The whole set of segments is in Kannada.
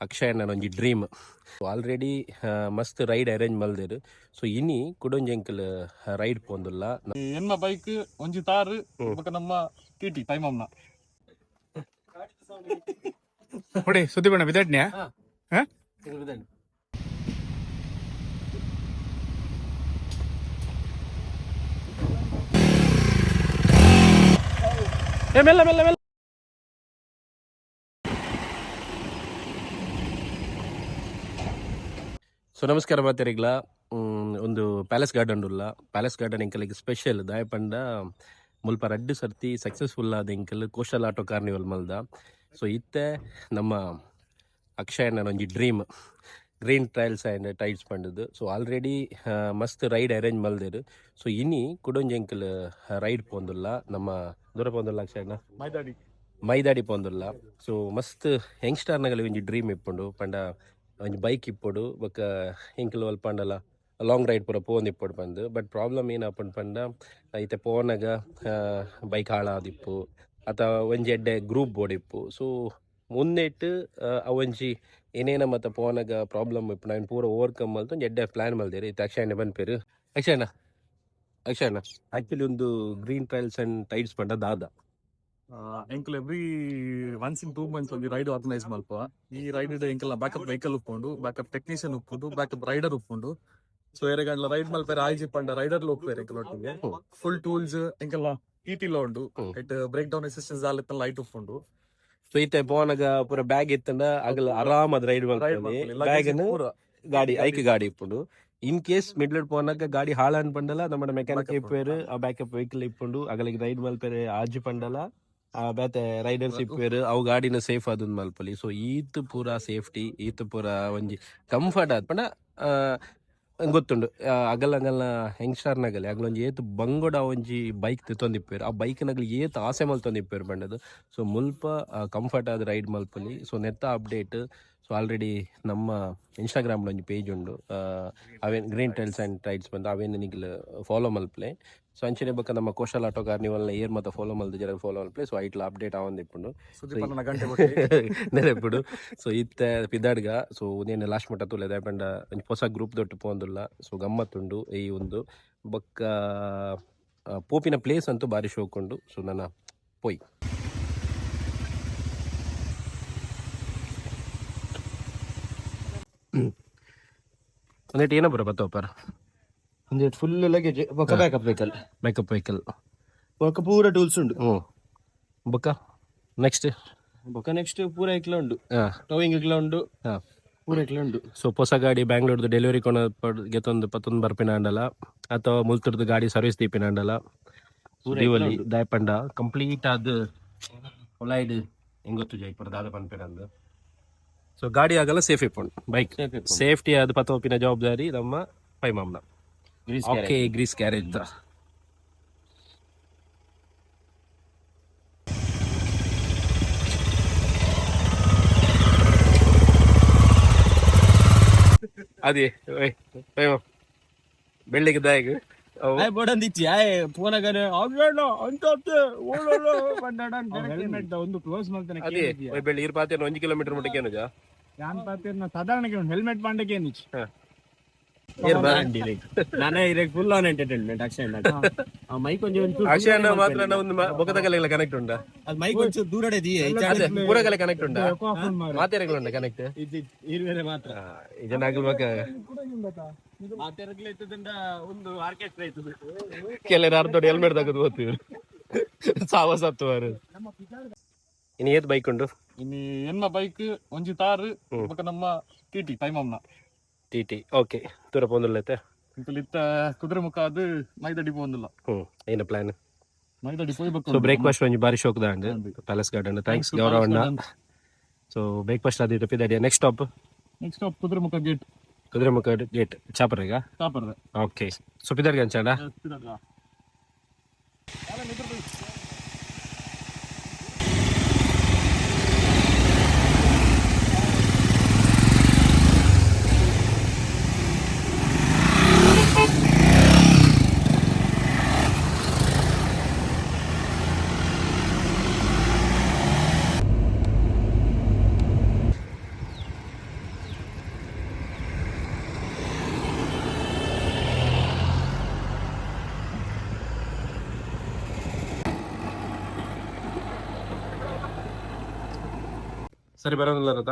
ಅಕ್ಷಯ್ ಒಂಜಿ ಡ್ರೀಮ್ ಆಲ್ರೆಡಿ ಮಸ್ತ್ ರೈಡ್ ಅರೇಂಜ್ ಮಲ್ದೆರ್. ಸೊ ಇನಿ ಕುಡೊಂಜಿ ಎಂಕಲ್ ರೈಡ್ ಪೋಂದುಲ್ಲ ಎನ್ನ ಬೈಕ್ ಒಂಜಿ ತಾರ್ ಬೊಕ ನಮ್ಮ ಟಿಟಿ ಟೈಮಮ್ನ ಹೊಡೆ ಸುದ್ದಿ ಬಣ್ಣ ಬಿದ್ದಾಡ್ನ್ಯಾ ಮೆಲ್ಲ ಮೆಲ್ಲ ಮೆಲ್ಲ. ಸೊ ನಮಸ್ಕಾರ ಮಾತಾರಿಗ್ಲ ಒಂದು ಪ್ಯಾಲೇಸ್ ಗಾರ್ಡನ್ ಉಲ್ಲ. ಪ್ಯಾಲೇಸ್ ಗಾರ್ಡನ್ ಎಂಕಲಿಗೆ ಸ್ಪೆಷಲ್ ದಾಯಪಂಡ ಮುಲ್ಪ ರಡ್ಡು ಸರ್ತಿ ಸಕ್ಸಸ್ಫುಲ್ ಆದ ಎಂಕಲ್ ಕೋಸ್ಟಲ್ ಆಟೋ ಕಾರ್ನಿವಲ್ ಮಲ್ದ. ಸೊ ಇತ್ತೆ ನಮ್ಮ ಅಕ್ಷಯ್ ಒಂಜಿ dream green trails and tides ಪಂಡದು. ಸೊ ಆಲ್ರೆಡಿ ಮಸ್ತ್ ರೈಡ್ ಅರೇಂಜ್ ಮಲ್ದೆರ್. ಸೊ ಇನಿ ಕುಡೊಂಜಿ ಎಂಕಲ್ ರೈಡ್ ಪೋಂದುಲ್ಲ ನಮ್ಮ ದೂರ ಪೋಂದುಲ್ಲ ಅಕ್ಷಯಣ್ಣ ಮೈದಾಡಿ ಪೋಂದುಲ್ಲ. ಸೊ ಮಸ್ತ್ ಯಂಗ್ಸ್ಟರ್ನಗಲಿ ಒಂಜಿ ಡ್ರೀಮ್ ಇಪ್ಪುಂಡು ಪಂಡ ಒಂಜಿ ಬೈಕ್ ಇಪ್ಪೊಡು ಬೊಕ ಎಂಕಲ್ ಒಲ್ ಪಂಡಲ ಲಾಂಗ್ ರೈಡ್ ಪೂರ ಪೋಂದಿಪ್ಪೊಡು ಪಂದ್. ಬಟ್ ಪ್ರಾಬ್ಲಮ್ ಏನಾಪುಂಡು ಪಂಡ ಐತೆ ಪೋನಾಗ ಬೈಕ್ ಹಾಳಾದಿಪ್ಪು ಅಥವಾ ಒಂಜಿ ಎಡ್ಡೆ ಗ್ರೂಪ್ ಬೋಡಿಪ್ಪು. ಸೊ ಮುನ್ನೆಟ್ಟು ಅವೊಂಜಿ ಏನೇನ ಮತ್ತು ಪೋನಾಗ ಪ್ರಾಬ್ಲಮ್ ಇಪ್ಪು ನಾನು ಪೂರ ಓವರ್ಕಮ್ ಮಲ್ತು ಒಂಜಿ ಎಡ್ಡೆ ಪ್ಲ್ಯಾನ್ ಮಲ್ದೇರಿ. ಇತ್ತೆ ಅಕ್ಷಯಣ್ಣ ಬನ್ಪೇರು ಅಕ್ಷಯಣ್ಣ ಆ್ಯಕ್ಚುಲಿ ಒಂದು ಗ್ರೀನ್ ಟ್ರಯಲ್ಸ್ ಆ್ಯಂಡ್ ಟೈಡ್ಸ್ ಪಂಡ ದಾದ ಎಂಕಲ್ ಎವ್ರಿ ಒನ್ಸ್ ಇನ್ 2 months ಒಂಜಿ ರೈಡ್ ಆರ್ಗನೈಸ್ ಮಲ್ಪ. ಈ ರೈಡ್ ಎಂಕಲ್ನ ಬ್ಯಾಕಪ್ ವೆಹಿಕಲ್ ಉಪ್ಪುಂಡು, ಬ್ಯಾಕಪ್ ಟೆಕ್ನಿಷಿಯನ್ ಉಪ್ಪುಂಡು, ಬ್ಯಾಕಪ್ ರೈಡರ್ ಉಪ್ಪುಂಡು. ಸೊ ಎರೆಗಂಡ್ಲ ರೈಡ್ ಮಲ್ಪೇರೆ ಆಯ್ಜಿ ಪಂಡ ರೈಡರ್ ಹೋಗ್ಪೇರೆ ಎಂಕಲ್ ಒಟ್ಟಿಗೆ. ಫುಲ್ ಟೂಲ್ಸ್ ಎಂಕಲ್ನ ಟಿಟಿಲ ಉಂಡು. ಇಟ್ ಬ್ರೇಕ್ ಡೌನ್ ಅಸಿಸ್ಟೆನ್ಸ್ ಆಲಿತ್ತ ಲೈಟ್ ಉಪ್ಪುಂಡು. ಸೊ ಇತ್ತೆ ಪೋನಾಗ ಪೂರ ಬ್ಯಾಗ್ ಇತ್ತಂಡ ಆಗಲ ಆರಾಮದ ರೈಡ್ ಮಾಡ್ಕೊಂಡು ಬ್ಯಾಗನ್ನು ಗಾಡಿ ಐಕ್ ಗಾಡಿ ಇಪ್ಪುಂಡು. ಇನ್ ಕೇಸ್ ಮಿಡ್ಲ್ ಪೋನಾಗ ಗಾಡಿ ಹಾಳಾನ್ ಪಂಡಲ ನಮ್ಮ ಮೆಕ್ಯಾನಿಕ್ ಇಪ್ಪೇರು ಆ ಬ್ಯಾಕಪ್ ವೆಹಿಕಲ್ ಇಪ್ಪುಂಡು ಅಗಲಿಗೆ ರೈಡ್ ಮಲ್ಪೇರೆ ಆಜಿ ಪಂಡಲ ಬೇತೆ ರೈಡರ್ಸ್ ಇಪ್ಪೇರು ಅವು ಗಾಡಿನ ಸೇಫ್ ಆದನ್ ಮಲ್ಪಲಿ. ಸೊ ಈತ್ ಪೂರ ಸೇಫ್ಟಿ ಈತ್ ಪೂರ ಒಂಜಿ ಕಂಫರ್ಟ್ ಆದ್ ಪಂಡ ಗೊತ್ತುಂಡು ಅಗಲ್ ಅಂಗಲ್ನ ಯಂಗ್ಸ್ಟರ್ನಾಗಲಿ ಅಗ್ಲೊಂಜಿ ಏತ್ ಬಂಗೋಡ ಒಂಜಿ ಬೈಕ್ ತಿತ್ತೊಂದಿಪ್ಪೇರು ಆ ಬೈಕ್ನಾಗಲಿ ಏತ್ ಆಸೆ ಮಲ್ತೊಂದಿಪ್ಪೇರು ಪಂಡದು. ಸೊ ಮುಲ್ಪ ಕಂಫರ್ಟ್ ಆದ ರೈಡ್ ಮಲ್ಪಲಿ. ಸೊ ನೆತ್ತ ಅಪ್ಡೇಟ್. ಸೊ ಆಲ್ರೆಡಿ ನಮ್ಮ ಇನ್ಸ್ಟಾಗ್ರಾಮ್ಲ ಒಂಜಿ ಪೇಜ್ ಉಂಡು ಅವೇನು ಗ್ರೀನ್ ಟ್ರಯಲ್ಸ್ ಆ್ಯಂಡ್ ಟೈಡ್ಸ್ ಬಂದು ಅವೇನು ನಿಗ್ಲು ಫಾಲೋ ಮಲ್ಪಲೆ. ಸೊ ಅಂಚನೆ ಬೊಕ್ಕ ನಮ್ಮ ಕೋಸ್ಟಲ್ ಆಟೋ ಕಾರ್ನಿವಲ್ನ ಏರ್ ಮತ್ತು ಫಾಲೋ ಮಲ್ದು ಜರ ಫಾಲೋ ಮಲ್ಪಲೆ. ಸೊ ಐಟ್ಲ ಅಪ್ಡೇಟ್ ಆವಂದಿಪ್ಪುಂಡು ನೆನಪಿಡು. ಸೊ ಇತ್ತೆ ಪಿದಾಡ್ಗ ಸೊ ಉದೇನು ಲಾಸ್ಟ್ ಮಟ್ಟ ತುಲೆ ದಾಯಪಂಡ ಒಂಜಿ ಹೊಸ ಗ್ರೂಪ್ ದೊಟ್ಟು ಪೋಂದುಲ್ಲ. ಸೊ ಗಮ್ಮತ್ತುಂಡು ಈ ಒಂದು ಬೊಕ್ಕ ಪೋಪಿನ ಪ್ಲೇಸ್ ಅಂತೂ ಭಾರಿ ಶೋಕುಂಡು. ಸೊ ನನ್ನ ಪೋಯ್ ಒಂದೇಟು ಏನೋ ಬರ ಬತ್ತೋಪರ ಒಂದೇಟು ಫುಲ್ ಲಗೇಜ್ ಬೊಕ್ಕ ಬ್ಯಾಕಪ್ ವೆಹಿಕಲ್ ಬೊಕ್ಕ ಪೂರ ಟೂಲ್ಸ್ ಉಂಡು. ಬೊಕ್ಕ ನೆಕ್ಸ್ಟ್ ಪೂರ ಇಕ್ಲ ಉಂಡು, ಟೋವಿಂಗ್ ಇಕ್ಲ ಉಂಡು, ಪೂರ ಇಕ್ಲ ಉಂಡು. ಸೊ ಹೊಸ ಗಾಡಿ ಬ್ಯಾಂಗ್ಳೂರ್ದು ಡೆಲಿವರಿ ಕೊನ ಗೆತ್ತೊಂದು ಪತ್ತೊಂದು ಬರ್ಪಿನ ಅಂಡಲ ಅಥವಾ ಮುಲ್ತುರ್ದು ಗಾಡಿ ಸರ್ವಿಸ್ ದೀಪಿನ ಅಂಡಲ ದಿವಲಿ ದಾಯಪಂಡ ಕಂಪ್ಲೀಟ್ ಆದ ಹೊಲೈಡ್ ಹೆಂಗೊತ್ತು ಜೈಪುರ ದಾದ ಪನ್ಪೇರ ಅಂದ. ಸೊ ಗಾಡಿ ಆಗಲ್ಲ ಸೇಫ್ ಇಪ್ಪುಂಡು ಬೈಕ್ ಸೇಫ್ಟಿ ಆದ ಪತ್ತೋಪಿನ ಜವಾಬ್ದಾರಿ ನಮ್ಮ ಪೈಮಾಮ್ನ. ಓಕೆ ಗ್ರೀಸ್ ಕ್ಯಾರೇಜ್ ಅದೇ ಬೆಳ್ಳಿಗೆ ದಾಯಿಗೆ ಬೋಡಂದಿಚ್ಚಿ ಆಯ್ ಫೋನಾಗನೆ ಒಂದು ಕ್ಲೋಸ್ ಮಾಡ್ತಾನೆ. ಅದೇ ಬೆಳ್ಳಿ ಇರ್ ಪಾತೇನು 1 ಕಿಲೋಮೀಟರ್ ಮಟ್ಟಕ್ಕೆ ಏನು ಸಾಧಾರಣ ಹೆಲ್ಮೆಟ್ ಪಾಂಡಕ್ಕೆ ಏನಿಚ್ಚು ನಾನೇ ಇರಕ್ full on entertainment Akshay mic Akshay ಮಾತ್ರ ಒಂದು ಬೊಕ್ಕದಗಲೆಲ್ಲ ಕನೆಕ್ಟ್ ಉಂಟಾ ಅದು ಮೈಕ್ ಒಂಚೂರು ದೂರ ಪೂರಗಲೆ ಕನೆಕ್ಟ್ ಉಂಟಾ ಮಾತೇರಗಳುಂಟ ಕನೆಕ್ಟ್ ಇರುವೆ ಮಾತ್ರ ಇದನ್ನಾಗಲ್ಬೇಕ ಒಂದು ಆರ್ಕೆಸ್ಟ್ರಾ ಇರ್ತದೆ. ಕೆಲವರು ಅರ್ಧೋಡಿ ಹೆಲ್ಮೆಟ್ ತಗದು ಹೋಗ್ತೀವಿ ಸಾವಸತ್ತುವರು. ಇನ್ನು ಏತ್ ಬೈಕ್ ಉಂಟು ಇನ್ನು ಎನ್ನ ಬೈಕ್ ಒಂಜಿ ತಾರ್ ಬೊಕ ನಮ್ಮ ಟಿಟಿ ಟೈಮಮ್ನ ಟಿಟಿ. ಓಕೆ ದೂರ ಪೋಂದುಲ್ಲೈತೆ ಇತ್ತ ಕುದುರೆ ಮುಖ ಅದು ಮೈದಡಿ ಪೋಂದುಲ್ಲ. ಏನು ಪ್ಲಾನ್ ಮೈದಡಿ ಪೋಯ್ ಬಕ್ಕ. ಸೊ ಬ್ರೇಕ್ಫಾಸ್ಟ್ ಒಂಜಿ ಬಾರಿ ಶೋಕದ ಅಂಡ್ ಪ್ಯಾಲೇಸ್ ಗಾರ್ಡನ್ ಥ್ಯಾಂಕ್ಸ್ ಗೌರವಣ್ಣ. ಸೊ ಬ್ರೇಕ್ಫಾಸ್ಟ್ ಆದಿತ್ತು ಪಿದಾಡಿಯ next stop Kudremukh gate ಚಾಪರ್ಗ. ಓಕೆ ಸೊ ಪಿದಾಡ್ಗೆ ಅಂಚಾಡ ಸರಿ ಬರೋದಿಲ್ಲ ರಥ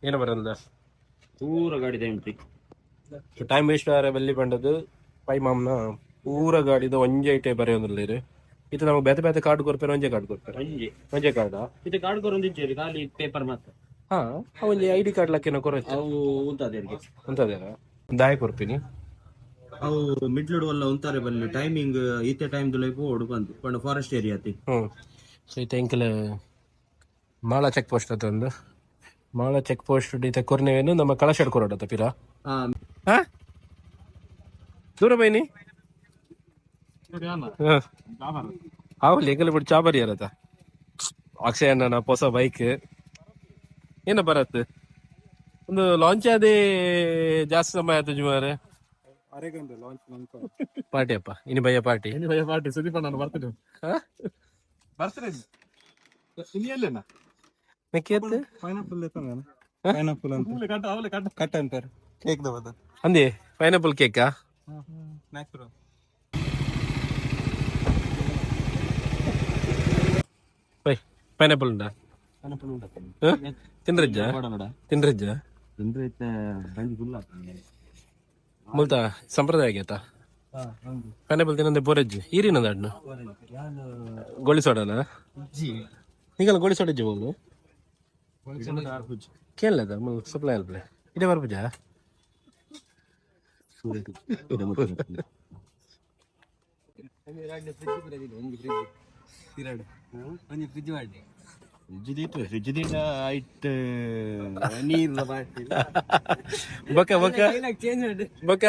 ಏನು ಬರೋದಿಲ್ಲ ಪೂರ ಗಾಡಿ ಎಂಟ್ರಿ ಟೈಮ್ ವೇಸ್ಟ್ ಆರೆ ಬೆಲ್ಲಿ ಪಂಡದು ಪೈ ಮಾಮ್ನ ಪೂರ ಗಾಡಿದ ಒಂಜೆ ಐಟೆ ಬರೆಯೋದಿಲ್ಲ ಇರು ಇದು ನಮಗೆ ಬೇತೆ ಬೇತೆ ಕಾರ್ಡ್ ಕೊಡ್ಪೇರೆ ಒಂಜೆ ಕಾರ್ಡ್ ಕೊಡ್ಪೇರೆ ಒಂಜಿ ಒಂಜೆ ಕಾರ್ಡ ಇದು ಕಾರ್ಡ್ ಕೊರೊಂದಿದ್ದೇವೆ ಖಾಲಿ ಪೇಪರ್ ಮಾತ್ರ ಹಾ ಒಂಜಿ ಐಡಿ ಕಾರ್ಡ್ ಲಕ್ಕೇನೋ ಕೊರಚು ಅವು ಉಂತದೇರಿಗೆ ಅಂತದೇನ ದಾಯ ಕೊಡ್ತೀನಿ ಅವು ಮಿಡ್ಲುಡು ವಲ್ಲ ಉಂತಾರೆ ಬಲ್ಲಿ ಟೈಮಿಂಗ್ ಈತೆ ಟೈಮ್ ದುಲೈಪು ಓಡು ಬಂದು ಪಂಡ ಫಾರೆಸ್ಟ್ ಏರಿಯಾ ತಿ ಸೊ ಈತ ಎಂಕಲ್ ಮಾಳ ಚೆಕ್ ಪೋಸ್ಟ್ ಒಂದು ಮಾಳ ಚೆಕ್ ಪೋಸ್ಟ್ ಈತ ಕೊರ್ನೇವೇನು ನಮ್ಮ ಕಳಶಡ್ ಕೊರೋಡತ್ತ ಪಿರ ಹಾ ದೂರ ಬೈನಿ ಅವಲ್ಲಿ ಎಂಕಲ್ ಬಿಟ್ಟು ಚಾಬರಿ ಅರತ್ತ ಅಕ್ಷಯ ಅಣ್ಣನ ಹೊಸ ಬೈಕ್ ಏನ ಬರತ್ ಒಂದು ಲಾಂಚ್ ಆದೇ ಜಾಸ್ತಿ ಸಮಯ ಆಯ್ತು ಜುಮಾರೆ ಪಾರ್ಟಿ ಅಪ್ಪ ಇನ್ನು ಭಯ ಪಾರ್ಟಿ ಪಾರ್ಟಿ ಸುದೀಪ ನಾನು ಬರ್ತೇನೆ ಬರ್ತೇನೆ ಇನ್ನೇನ ಮೆಕ್ಕೆತ್ತು ಪೈನಾಪಲ್ ಪೈನಾಪಲ್ ಅಂತ ಕಟ್ ಅಂತಾರೆ ಕೇಕ್ ದವದ ಅಂದಿ ಪೈನಾಪಲ್ ಕೇಕಾ ಬೈ ಪೈನಾಪಲ್ ಉಂಟಾ ತಿಂದ್ರಜ್ಜ ತಿಂದ್ರಜ್ಜ ಮುಲ್ತಾ ಸಂಪ್ರದಾಯ ಆಗೈತಾ ಪೈನಾಪಲ್ ತಿನ್ನಂದೆ ಬೋರಜ್ಜಿ ಈರಿನದ ಹಣ್ಣು ಗೋಳಿಸೋಡನ ಈಗಲ್ಲ ಗೋಳಿಸೋಡಜ್ಜಿ ಹೋಗು ಕೇಳದ ಸಪ್ಲೈ ಅಲ್ಪ್ಲೆ ಇದೇ ಬರ್ಬುಜಾ ಬೊಕ್ಕ ಬೊಕ್ಕ ಬೊಕ್ಕ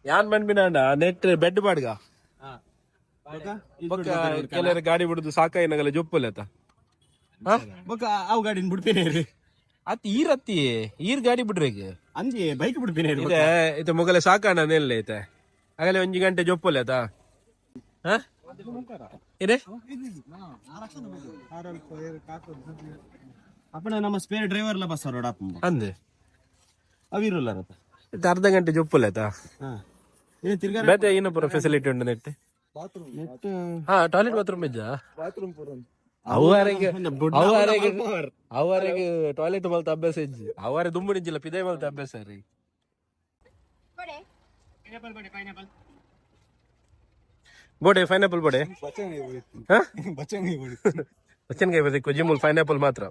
ಯಾನ್ ಬಂದ್ಬಿನ ನೆಟ್ ಬೆಡ್ ಬಾಡ್ಗ ಬೊಕ್ಕ ಕೆಲವರು ಗಾಡಿ ಬಿಡುದು ಸಾಕಾಯಿನಾಗಲ್ಲ ಜೊಪ್ಪುಲೆತ ಅವು ಗಾಡಿನ ಬಿಡ್ತೇನೆ ಅತ್ ಈರತ್ತಿ ಈರ್ ಗಾಡಿ ಬಿಡ್ರಿಗೆ ಅಂಜಿ ಬೈಕ್ ಬಿಡ್ತೇನೆ ಇದೆ ಇದು ಮೊಗಲೆ ಸಾಕಣ್ಣ ನೆಲ್ಲ ಐತೆ ಆಗಲೇ 1 ಗಂಟೆ ಜೊಪ್ಪುಲೆ ಆತ ಇದೆ ಅಪ್ಪಣ ನಮ್ಮ ಸ್ಪೇರ್ ಡ್ರೈವರ್ಲ ಬಸ್ ರೋಡ್ ಅಂದೆ ಅವಿರಲ್ಲ ಇದು ಅರ್ಧ ಗಂಟೆ ಜೊಪ್ಪುಲೆ ಆತ ಬೇತೆ ಇನ್ನೊಬ್ಬರ ಫೆಸಿಲಿಟಿ ಉಂಟು ನೆಟ್ ಹಾ ಟಾಯ್ಲೆಟ್ ಬಾತ್ರೂಮ್ ಇಜ್ಜ ಅವರಿಗೆ ಟಾಯ್ಲೆಟ್ ಮಲ್ತ ಅಭ್ಯಾಸ ಇಜ್ಜಿ ಅವರೇ ದುಂಬುಡಿಂಜಿಲ್ಲ ಪಿದೆ ಮಲ್ತ ಅಭ್ಯಾಸ ರೀ ಬೋಡೆ ಪೈನಾಪಲ್ ಬೋಡೆ ಬಚ್ಚನ್ಗಾಯಿ ಬದಕ್ಕೆ ಜಿಮ್ಮುಲ್ ಪೈನಾಪಲ್ ಮಾತ್ರ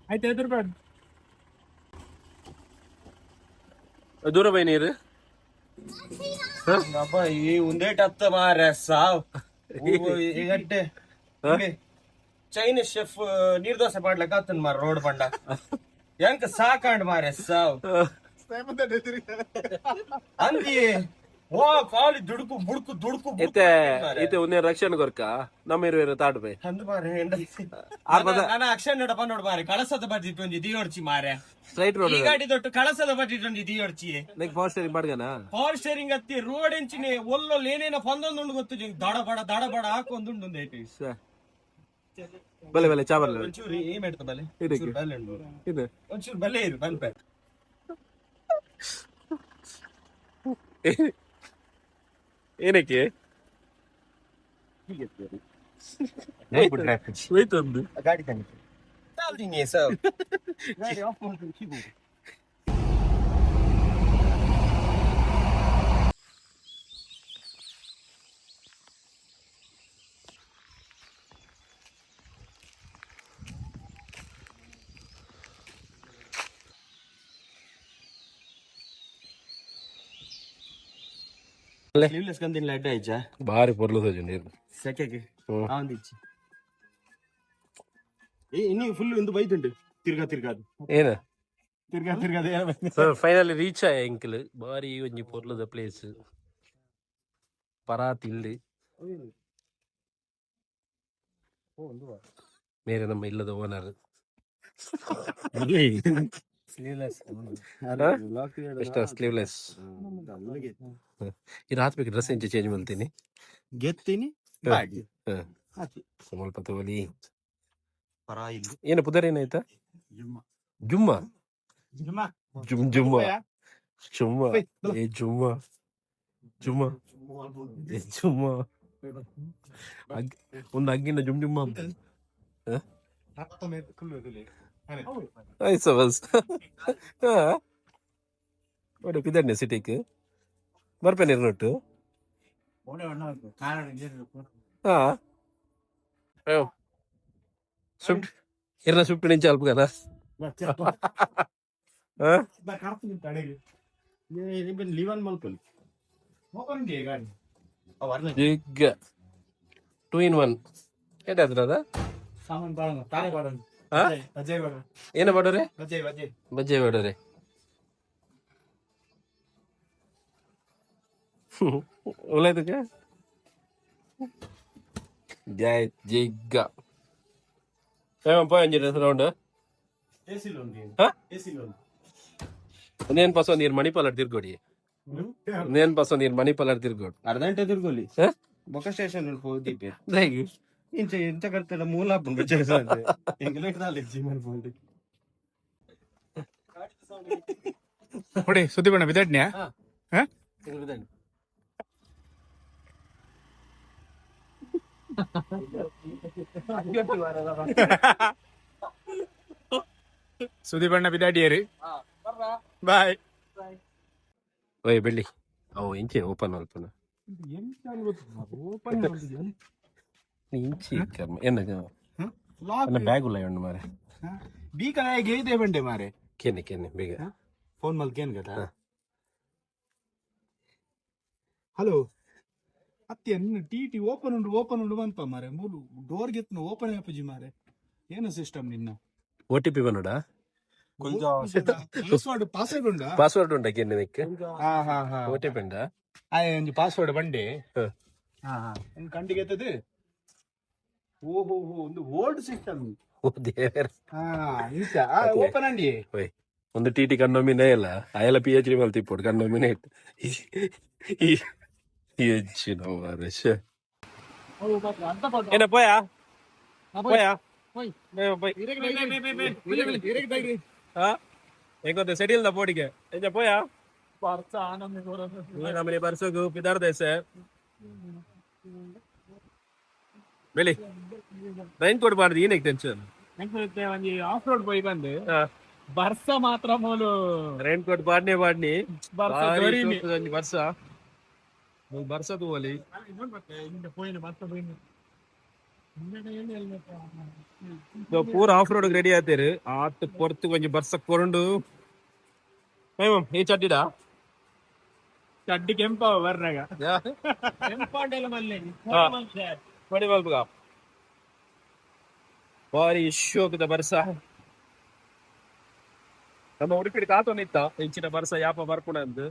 ಆಯ್ತು 5 ರೂಪಾಯಿ ದೂರ ಬೈ ನೀರು ಈ ಉಂದೇಟ್ ಹತ್ತ ಮಾರ ಸಾವ್ ಈಗಟ್ಟೆ ಚೈನೀಸ್ ಶೆಫ್ ನೀರ್ ದೋಸೆ ಮಾಡ್ಲಕ್ಕ ಆತನ್ ಮಾರ ರೋಡ್ ಬಂಡ ಎಂಕ ಸಾಕಾಂಡ್ ಮಾರ ಸಾವ್ ಅಂದಿ ಓ ಕಾಲಿ ದುಡುಕು ಬುಡುಕು ದುಡುಕು ಇತ್ತೆ ಒಂದೇ ರಕ್ಷಣೆ ಗೊರ್ಕ ನಮ್ಮ ಇರುವೆ ತಾಡು ಬೈ ಅಂದ್ ಮಾರೆ ನಾನು ಅಕ್ಷರ ನಡಪ ನೋಡ್ ಮಾರೆ ಕಳಸದ ಬಡ್ಡಿಟ್ಟು ಒಂಜಿ ದಿಯೋಡ್ಚಿ ಮಾರೆ ಸ್ಟ್ರೈಟ್ ರೋಡ್ ಈ ಗಾಡಿ ದೊಟ್ಟು ಕಳಸದ ಬಡ್ಡಿಟ್ಟು ಒಂಜಿ ದಿಯೋಡ್ಚಿ ನೆಕ್ ಪವರ್ ಸ್ಟೇರಿಂಗ್ ಮಾಡ್ಗನ ಪವರ್ ಸ್ಟೇರಿಂಗ್ ಹತ್ತಿ ರೋಡ್ ಎಂಚಿನಿ ಒಲ್ಲೊಲ್ ಏನೇನೋ ಪಂದೊಂದುಂಡು ಗೊತ್ತು ದಡಬಡ ಹಾಕೊಂದುಂಡು ಐತಿ ಬಲೆ ಬಲೆ ಚಾ ಬರ್ಲೆ ಒಂಚೂರು ಏನ್ ಮಾಡ್ತ ಬಲೆ ಇದಕ್ಕೆ ಬಲೆ ಉಂಡು ಇದು ಒಂಚೂರು ಬಲೆ ಇರು ಬಲ್ಪೆ ಏನಕ್ಕೆ ಹೋಯ್ತಂದು ಗಾಡಿ ತಂದು ಚಾಲ್ತೀನಿ ಸರ್ ಗಾಡಿ ಆಫ್ ಮಾಡ್ಕೊಂಡು ಸಿಗು ಸ್ಲೀವ್ಲೆಸ್ ಕಂದಿನ ಲಡ್ಡ ಐಚಾ ಭಾರಿ ಪೊರ್ಲು ನೀರು ಸೆಕೆಗೆ ಆವಂದಿಚ್ಚಿ ನೀವು ಫುಲ್ ಒಂದು ಬೈದುಂಟು ತಿರ್ಗಾದು ಏನ ತಿರ್ಗಾದ ಸೊ ಫೈನಲಿ ರೀಚ್ ಆಯ ಎಂಕಲ್ ಬಾರಿ ಒಂಜಿ ಪೊರ್ಲದ ಪ್ಲೇಸ್ ಪರಾತ್ ಇಲ್ಲಿ ಮೇರೆ ನಮ್ಮ ಇಲ್ಲದ ಓನರ್ ಸ್ಲೀವ್ಲೆಸ್ ಇದು ಹಾಕ್ಬೇಕು ಡ್ರೆಸ್ ಇಂಚೆ ಚೇಂಜ್ ಮಾಡ್ತೀನಿ ಗೆತ್ತೀನಿ ಬಾಗಿ ಸ್ವಲ್ಪ ತಗೊಳ್ಳಿ. ಪರ ಇಲ್ಲಿ ಏನು ಪುದರ್ ಏನಾಯ್ತಾ? ಜುಮ್ಮ ಜುಮ್ ಜುಮ್ಮ ಜುಮ್ಮ ಏ ಜುಮ್ಮ ಜುಮ್ಮ ಏ ಜುಮ್ಮ ಒಂದು ಅಗ್ಗಿನ ಜುಮ್ ಜುಮ್ಮ ಅಂತ ಆಯ್ತು ಬಸ್. ಒಳ್ಳೆ ಪಿದಣ್ಣೆ ಸಿಟಿಗೆ ಬರ್ಪೇನೆ ಇರ್ನೊಟ್ಟು. ಹಾ ಸ್ವಿಫ್ಟ್ ಇರ್ನ ಸ್ವಿಫ್ಟ್ ನಿಂಚೆ ಅಲ್ಪ కదా ಲಿವನ್ ಮಲ್ಪಲ್ಲಿ ಈಗ 2 in 1 ಏಟಾದ್ರ ಅದ ಏನು ಮಾಡೋರೆ ಬಜ್ಜೆ ಮಾಡೋರೆ. ಒಳ್ಳೆದಕ್ಕೆ ಜೈ ಜಿಗ್ಗ ಪೋಯ್ ರೌಂಡ್ ನೇನ್ ಪಾಸ್ ನೀರ್ ಮಣಿಪಾಲ್ ತಿರ್ಗೋಡಿ. ನೇನ್ ಪಾಸ್ ನೀರ್ ಮಣಿಪಾಲ್ ತಿರ್ಗೋಡು ಅರ್ಧ ಗಂಟೆ ತಿರ್ಗೋಲಿ ಬೊಕ್ಕ ಸ್ಟೇಷನ್ ಹೋದಿಪ್ಪೆ ಇಂಚ ಎಂತ ಕರ್ತಲ್ಲ ಮೂಲ ನೋಡಿ ಸುದ್ದಿ ಬಣ್ಣ ಬಿದಡ್ನ್ಯಾ ಸುದ್ದಿ ಬಣ್ಣ ಬಿದಾಡಿಯರಿ ಬಾಯ್. ಓಯ್ ಬೆಳ್ಳಿ ಅವು ಇಂಚೆ ಓಪನ್ ಅಲ್ಪನ ಇಂಚಿ ಕರ್ಮ ಎನ್ನ ಬ್ಯಾಗ್ ಉಲ್ಲ ಎಣ್ಣು ಮಾರೆ ಬೀಕನ ಗೇದೆ ಬಂಡೆ ಮಾರೆ ಕೆನ್ನೆ ಕೆನ್ನೆ ಬೇಗ ಫೋನ್ ಮಲ್ ಕೇನ್ ಗದ ಹಲೋ ಅತ್ಯ ಟಿ ಓಪನ್ ಉಂಡು ಬಂತ ಮಾರೆ ಮೂಲು ಡೋರ್ ಗೆತ್ನ ಓಪನ್ ಆಪಜಿ ಮಾರೆ ಏನು ಸಿಸ್ಟಮ್ ನಿನ್ನ OTP ಬನ್ನಡ ಪಾಸ್ವರ್ಡ್ ಉಂಡ ಪಾಸ್ವರ್ಡ್ ಉಂಡ ಕೆನ್ನೆ ನಿಕ್ಕೆ OTP ಉಂಡ ಆಯ್ ಒಂಜಿ ಪಾಸ್ವರ್ಡ್ ಬಂಡೆ ಒಂದು ಕಂಡಿಗೆ ಎತ್ತದು ಓಹೋ ಒಂದು ಓಲ್ಡ್ ಸಿಸ್ಟಮ್ ಓ ದೇವರ ಓಪನ್ ಅಂಡಿ ಓಯ್ ಒಂದು ಟಿಟಿ ಕಣ್ಣೊಮ್ಮಿನೇ ಇಲ್ಲ ಅಯಲ PhD ಮೇಲೆ ತಿಪ್ಪೋಡು ಕಣ್ಣೊಮ್ಮಿನೇ ಇತ್ತು ಹೆಚ್ಚಿನ ಮಾರೇಶ ಏನ ಪೋಯಾ ಪೋಯಾ ಹೆಂಗೊತ್ತ ಸೆಡಿಲ್ದ ಬೋಡಿಗೆ ಎಂಜ ಪೋಯಾ ನಮ್ಮನೆ ಬರ್ಸೋಗು ಪಿದಾರ್ದೇಶ ಬೆಳಿ ರೈನ್ ಕೋಟ್ ಬಾರ್ದು ಏನಕ್ಕೆ ಟೆನ್ಷನ್ ಒಂಜಿ ಆಫ್ ರೋಡ್ போய் ಬಂದು ಬರ್ಸ ಮಾತ್ರ ಮೂಲು ರೈನ್ ಕೋಟ್ ಬಾಡ್ನೆ ಬಾಡ್ನಿ ಬರ್ಸ ಬರ್ಸ ತೂವಲಿ ಪೂರ ಆಫ್ ರೋಡ್ ರೆಡಿ ಆತೇರು ಆತ್ ಪೊರ್ತು ಕೊಂಚ ಬರ್ಸ ಕೊರಂಡು ಈ ಚಡ್ಡಿಡಾ ಚಡ್ಡಿ ಕೆಂಪ ಬರ್ನಾಗ ಕೆಂಪಾಂಡೆಲ್ಲ ಮಲ್ಲೆ ಬಡಿ ಬಲ್ಬುಗ ಬಾರಿ ಶೋಕದ ಬರ್ಸ ನಮ್ಮ ಉಡುಪಿಡಿ ತಾತೋನಿತ್ತ ಇಂಚಿನ ಬರ್ಸ ಯಾಪ ಬರ್ಪುಣ ಅಂದ್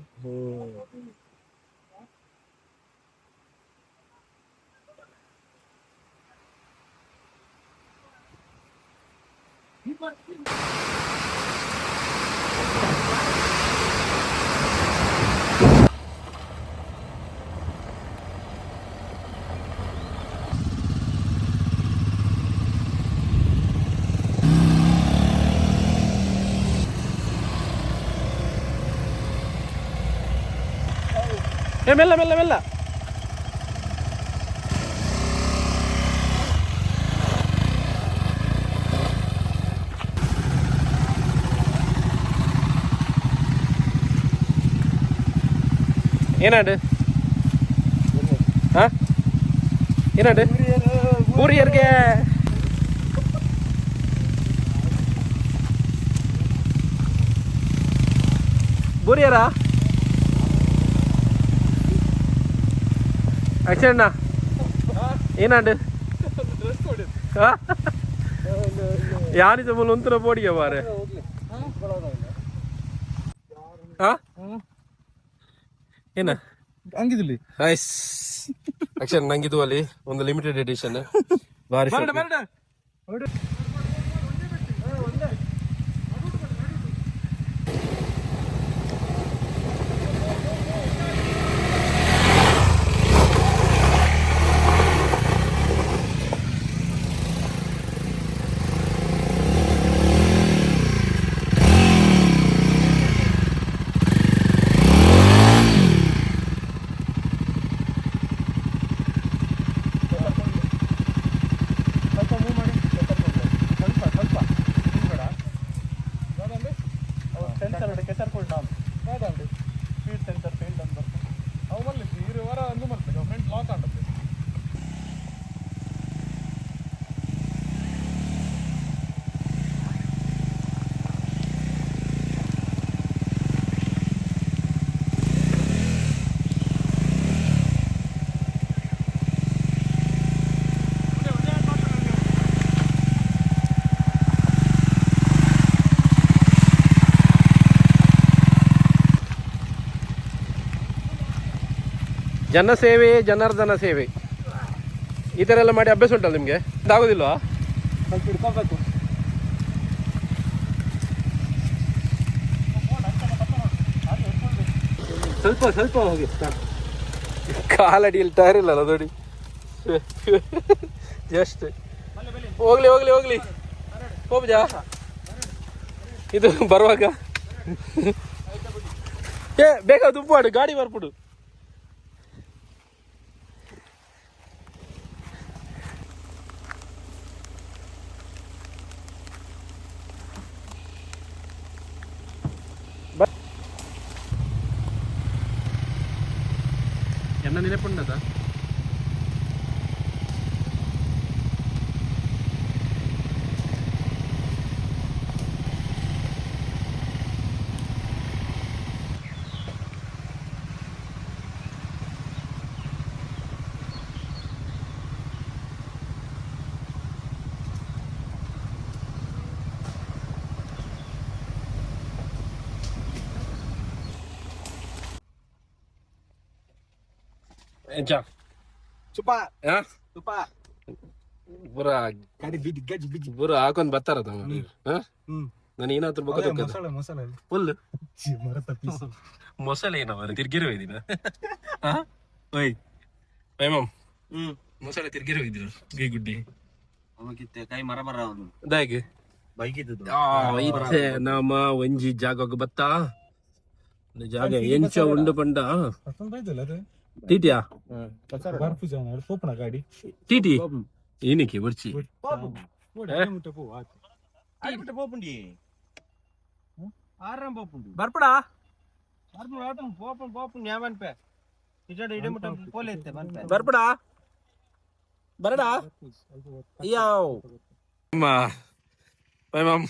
ಮೆಲ್ಲ ಮೆಲ್ಲ ಮೆಲ್ಲ ಏನಾಡು ಹಾ ಏನಾಡು ಊರಿಯರ್ಗೆ ಬೂರಿಯರ ಅಕ್ಷಣ್ಣ ಏನಾಡು ಯಾನಿದ ಮೂಲ ಒಂತರ ಬೋಡಿಗೆ ಬಾರೆ ಏನ ಹಂಗಿದ್ಲಿ ನೈಸ್ ಅಕ್ಷರ್ ನಂಗಿದು ಅಲ್ಲಿ ಒಂದು ಲಿಮಿಟೆಡ್ ಎಡಿಷನ್ ಬಾರಿ ಜನಸೇವೆ ಜನಾರ್ದನ ಸೇವೆ ಈ ಥರ ಎಲ್ಲ ಮಾಡಿ ಅಭ್ಯಾಸ ಉಂಟಲ್ಲ ನಿಮಗೆ? ಆಗೋದಿಲ್ವಾ? ಸ್ವಲ್ಪ ಹಿಡ್ಕೋಬೇಕು. ಸ್ವಲ್ಪ ಸ್ವಲ್ಪ ಹೋಗಿ ಕಾಲಡಿಯಲ್ಲಿ ಟೈರ್ ಇಲ್ಲಲ್ಲ ನೋಡಿ. ಜಸ್ಟ್ ಹೋಗ್ಲಿ ಹೋಗ್ಲಿ ಹೋಗ್ಲಿ ಹೋಗ್ಜಾ ಇದು ಬರುವಾಗ ಏ ಬೇಕಾದ ಉಪ್ಪು ಮಾಡು, ಗಾಡಿ ಬರ್ಬಿಡು. എണ്ണ നിലപ്പുണ്ടതാ? ತುಪ್ಪ ಹಾ ತುಪ್ಪ ಪೂರ ಗಾಡಿ ಬಿದ್ದು ಗಜ್ಜಿ ಬಿದ್ದು. ಪೂರ ಹಾಕೊಂಡ್ ಬರ್ತಾರ ನಾನು ಏನಾದ್ರು ಮಸಾಲೆ ಮಸಾಲೆ ಫುಲ್ ಮರತ ಪೀಸ್ ಮೊಸಳೆ ಏನವ ತಿರ್ಗಿರೋ ಇದೀನ ಓಯ್ ಮಮ್ ಮೊಸಳೆ ತಿರ್ಗಿರೋ ಇದ್ರು ಗೈ ಗುಡ್ಡಿ ಕೈ ಮರ ಮರ ದಾಗೆ ಬೈಕಿದ್ದು ಇತ್ತೆ ನಮ್ಮ ಒಂಜಿ ಜಾಗ ಬತ್ತಾ ಜಾಗ ಎಂಚ ಉಂಡು ಪಂಡ ಟಿಟಿಯಾ ಬರ್ಪು ಜನ ಪೋಪನ ಗಾಡಿ ಟಿಟಿ ಏನಕ್ಕೆ ಬರ್ಚಿ ಬರ್ಪಡಾ ಬರ್ಪಡಾ ಬರಡಾ ಯಾವ್ ಮ್ಯಾಮ್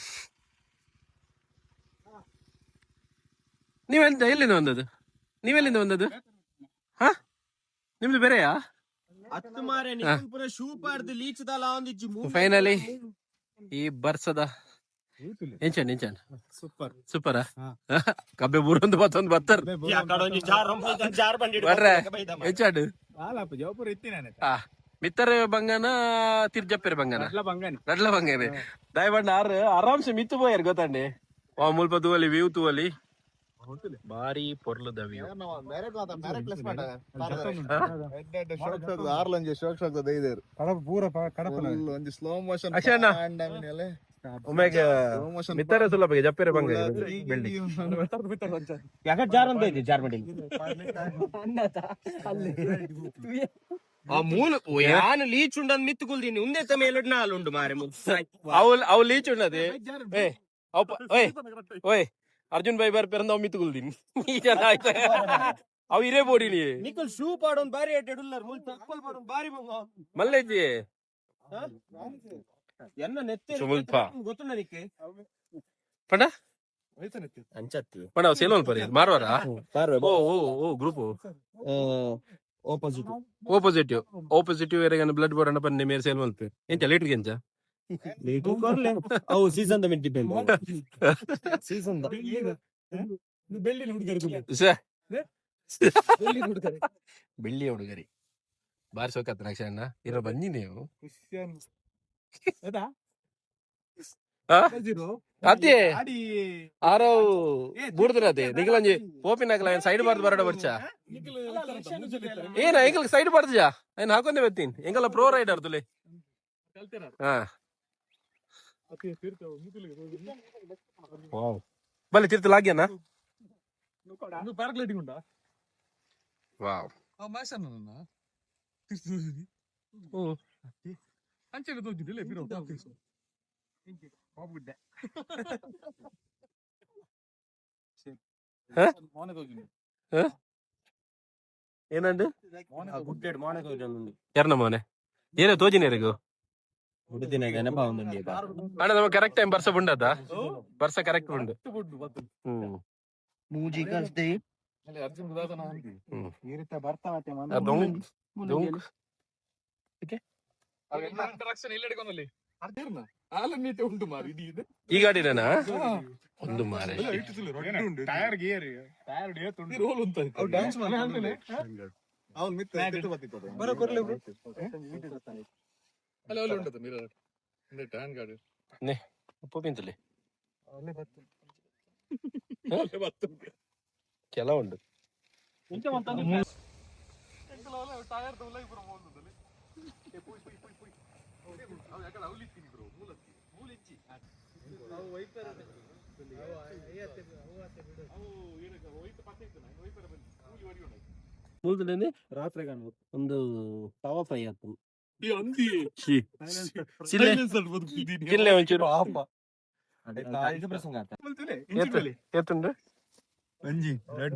ನೀವೆಂತ ಎಲ್ಲಿಂದ ಬಂದದ್ದು? ನೀವೆಲ್ಲಿಂದ ಬಂದದ್ದು? ಹಾ ನಿಮ್ದು ಬೇರೆಯಾ? ಫೈನಲಿ ಈ ಬರ್ಸದ ಎಂಚನ್ ಎಂಚನ್ ಸೂಪರ್ ಸೂಪರ ಕಬ್ಬೆ ಬೂರೊಂದು ಮತ್ತೊಂದು ಬತ್ತರ್ ಬರ್ರೆ ಎಂಚಾಡು ಜವಪುರ ಇತ್ತೀನಿ ಮಿತ್ತರೆ ಬಂಗನ ತಿರ್ಜಪ್ಪೆರೆ ಬಂಗನ ರಡ್ಲ ಬಂಗನೆ ದಯಬಂಡ ಆರಾಮ್ಸೆ ಮಿತ್ತು ಪೋಯರ್ ಗೊತ್ತಂಡಿ ಮುಲ್ಪ ತೂವಲಿ ವ್ಯೂ ತೂವಲಿ ಬಾರಿ ಪೊರ್ಲದ ವ್ಯೂ ಸ್ಲೋ ಮೋಷನ್ ಒಮ್ಮೆಗೆ ಮಿತ್ತರೆ ಸುಲಭ ಜಪ್ಪೆರೆ ಬಂಗ ಯಾನು ಲೀಚ್ ಉಂಡನ್ ಮಿತ್ತುಕೊಳ್ದೀನಿ ಉಂದೇ ಸಮಯ ನಾಲುಂಡು ಮಾರೆ ಅವು ಲೀಚ್ ಉಂಡದೆ ಓಯ್ ಅರ್ಜುನ್ ಬೈ ಬಾರ್ ಪೆರಂದ ಅವು ಮಿತ್ತುಕೊಳ್ದೀನಿ ಅವು ಇರೇ ಬೋಡಿನಿ ನಿಕಲ್ ಶೂ ಪಾಡೋನ್ ಬಾರಿ ಎಡ್ಡುಲ್ಲರ್ ಮುಲ್ ತಕ್ಕಲ್ ಬಾಡೋನ್ ಬಾರಿ ಬಂಗ ಮಲ್ಲೇಜಿ ಎನ್ನ ನೆತ್ತೆ ಸುಮುಲ್ಪ ಗೊತ್ತು ನನಗೆ ಪಂಡ ಅಂಚತ್ತಿ ಪಂಡ ಅವು ಸೇಲ್ ಪರಿ ಮಾರ್ವಾರ ಓ ಓ ಓ ಗ್ರೂಪ್ ಓಪೋಸಿಟಿವ್ ಎರೆಗನ ಬ್ಲಡ್ ಬೋರ್ಡ್ ಅನ್ನ ಪನ್ನೆ ಮೇರೆ ಸೇಲ್ ಮಲ್ಪೆ ಎಂಚ ಲೀಟರ್ ಎಂಚ ಲೀಟರ್ ಕೊರ್ಲೆ ಅವು season the mid depend season the ಬೆಳ್ಳಿ ಹುಡುಗರು ಬೆಳ್ಳಿ ಹುಡುಗರಿ ಬಾರಿ ಸೋಕತ್ತ ನಕ್ಷಣ್ಣ ಇರೋ ಬನ್ನಿ ನೀವು ಅದೇ ಆರೋ ಬೂಡ್ದಿರದೆ ನಿಗಲಂಜಿ ಓಪಿನಾಗಲ ಸೈಡ್ ಬಾರ್ದು ಬರಡ ಬರ್ಚ ಏನ ಎಂಗಲ್ ಸೈಡ್ ಬಾರ್ದಜಾ ಏನ್ ಹಾಕೊಂಡೆ ಬರ್ತೀನಿ ಎಂಗಲ್ಲ ಪ್ರೋ ರೈಡರ್ ತುಲೆ ಹಾ ಬಲ್ಲಿ ತಿರ್ತು ಲಾಗ್ಯನಾ ಪ್ಯಾರಾಗ್ಲೈಡಿಂಗ್ ಉಂಟಾ ವಾವ್ ಅಂಚೆಗೆ ತೋಜಿದ್ದಿಲ್ಲ ಬಿರೋ ಏನಂಡು ಗುಡ್ಡೆಡ್ ಮಾನೆ ತೋಜಂದು ಯಾರನ ಮೋನೆ ಏನೇ ತೋಜಿನೇರಿಗು ಹುಡುದಿನ ನೆನಪ ಒಂದುಂಡಿ ಅಣ್ಣ ನಮ್ಮ ಕರೆಕ್ಟ್ ಟೈಮ್ ಬರ್ಸ ಉಂಡದ ಬರ್ಸ ಕರೆಕ್ಟ್ ಉಂಡು ಮೂಜಿ ಕಲ್ತೆ ಈ ಗಾಡಿನೇನಾ ಒಂದು ಮಾರೆ ಬರೋ ಕೊಡ್ಲಿ ಬ್ರೋ. ಅಲ್ಲಿ ಅಲ್ಲಿ ಉಂಟದು ಮಿರರ್ ಟ್ಯಾನ್ ಗಾಡಿ ನೆ ಉಪ್ಪು ಪಿಂತಲೆ ಕೆಲ ಉಂಡು ಟೈರ್ ಉಲ್ಲೈ ಬ್ರೋ ಮೋಂದುದಲ್ಲಿ ಏ ಪುಯ್ ಪುಯ್ ಪುಯ್ ಪುಯ್ ಅವು ಯಾಕಡೆ ಅವಲಿತ್ತೀನಿ ಬ್ರೋ ಮೂಲಿಚ್ಚಿ ಅವು ವೈಪರ್ ಅವು ಏನಕ್ಕೆ ವೈಪರ್ ಪತ್ತೆ ಇತ್ತು ನಾನು ವೈಪರ್ ಬಂದು ಮೂಲಿ ವಡಿ ಉಂಟು ಮೂಲ್ದಲೇನೆ ರಾತ್ರಿ ಕಾಣ್ಬೋದು ಒಂದು ತವಾ ಫ್ರೈ ಆಯ್ತು ಈ ಅಂದಿ ಚಿಲ್ಲೆ ಸೈಲೆನ್ಸರ್ ಬದುಕಿದ್ದೀನಿ ಚಿಲ್ಲೆ ಒಂಚೂರು ಪಾಪ ಎತ್ತುಂಡು ಅಂಜಿ ರೆಡ್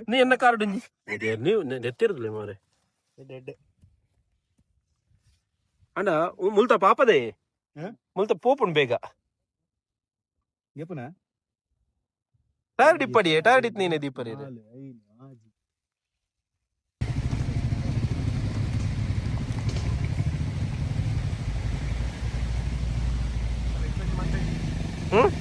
ನೀ ಎನ್ನ ಕಾರ್ಡ್ ನೀವು ನೆತ್ತಿರದ್ಲೆ ಮಾರೆ ಅಣ್ಣ ಮುಲ್ತ ಪಾಪದೇ ಮುಲ್ತ ಪೋಪುಂಡು ಬೇಗ ಏಪನ ಟೈರ್ ಡಿಪ್ಪಡಿ ಟೈರ್ ಡಿತ್ ನೀನೆ ದೀಪರಿ ಹ್ಮ್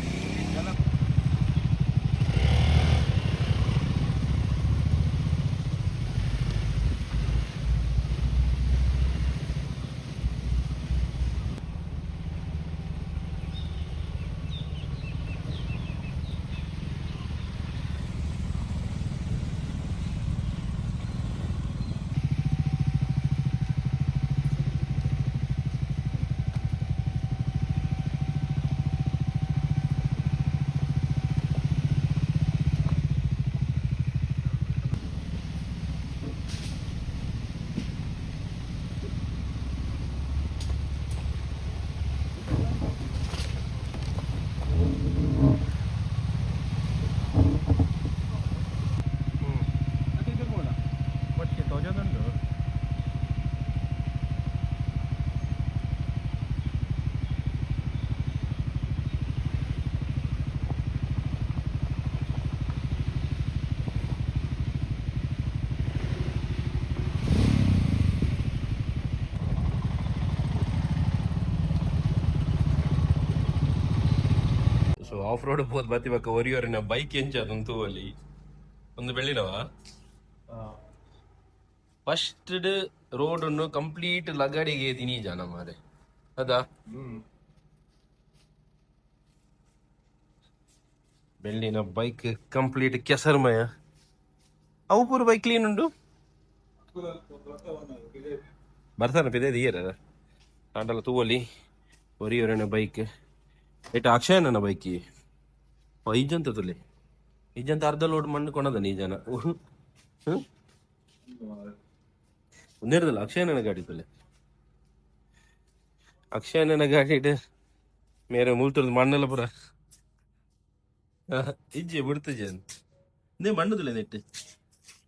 ಸೊ ಆಫ್ ರೋಡ್ ಹೋದ್ ಬತ್ತಿಬಕ್ಕ ಒರಿಯೋರಿನ ಬೈಕ್ ಎಂಚ ಅದಂತೂ ಅಲ್ಲಿ ಒಂದು ಬೆಳ್ಳಿನವ ಫಸ್ಟ್ ರೋಡ್ ಅನ್ನು ಕಂಪ್ಲೀಟ್ ಲಗಾಡಿಗೆ ದಿನಿ ಜನ ಮಾರೆ ಅದಾ ಬೆಳ್ಳಿನ ಬೈಕ್ ಕಂಪ್ಲೀಟ್ ಕೆಸರ್ಮಯ ಅವು ಪೂರ ಬೈಕ್ ಕ್ಲೀನ್ ಉಂಟು ಬರ್ತಾನ ಪಿದೆ ದಿಯರ ಆಂಡಲ ತೂವಲ್ಲಿ ಒರಿಯೋರಿನ ಬೈಕ್ ಏಟ ಅಕ್ಷಯ ನನ್ನ ಬೈಕಿ ಈಜಂತ ತುಲೆ ಈಜಂತ ಅರ್ಧ ಲೋಡ್ ಮಣ್ಣು ಕೊಣದ ನೀ ಜನ ಒಂದೇರದಲ್ಲ ಅಕ್ಷಯ ನನ್ನ ಗಾಡಿ ತುಲೆ ಅಕ್ಷಯ ನನ್ನ ಗಾಡಿ ಇಟ್ಟು ಮೇರೆ ಮುಲ್ತುರ್ದು ಮಣ್ಣೆಲ್ಲ ಪುರ ಇಜ್ಜೆ ಬಿಡ್ತು ಜನ ಇಂದೇ ಮಣ್ಣು ತುಲೆ ನೆಟ್ಟು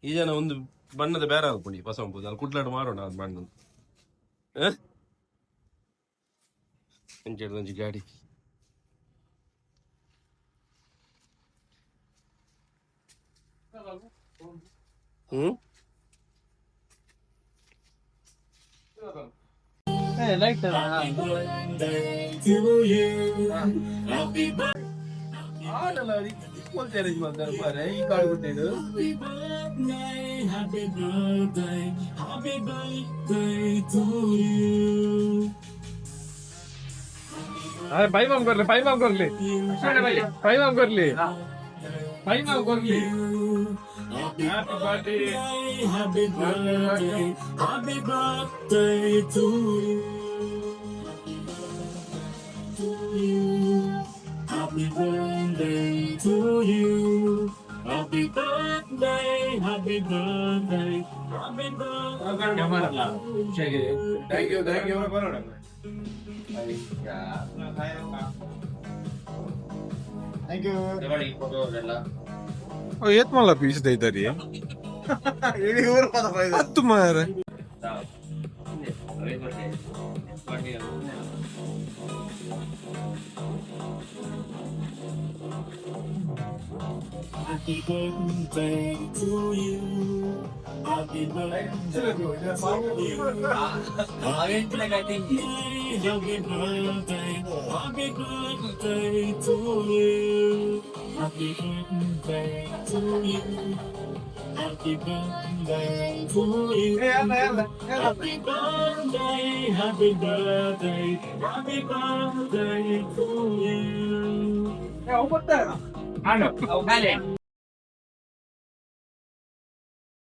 ಈ ಜನ ಒಂದು ಬಣ್ಣದ ಬೇರೆ ಹಾಕೊಂಡು ಹೊಸ ಹೋಗ್ಬೋದು ಅಲ್ಲಿ ಕುಟ್ಲಾಟ ಮಾರೋಣ ಅದು ಮಣ್ಣು ಒಂಚಿ ಗಾಡಿ ಹ್ಮ್ ಈ ಕಾಳು ಕೊಟ್ಟಿದ್ದು अरे भाई माम कर ले भाई माम कर ले भाई माम कर ले भाई माम कर ले happy birthday to you happy birthday to you happy birthday happy birthday happy birthday thank you येत मला पीस दे तरी तुम्हाला Happy birthday to you. Happy birthday to you. Happy birthday. Happy birthday to you. Happy birthday to you. Happy birthday to you. Happy birthday, happy birthday, happy birthday to you.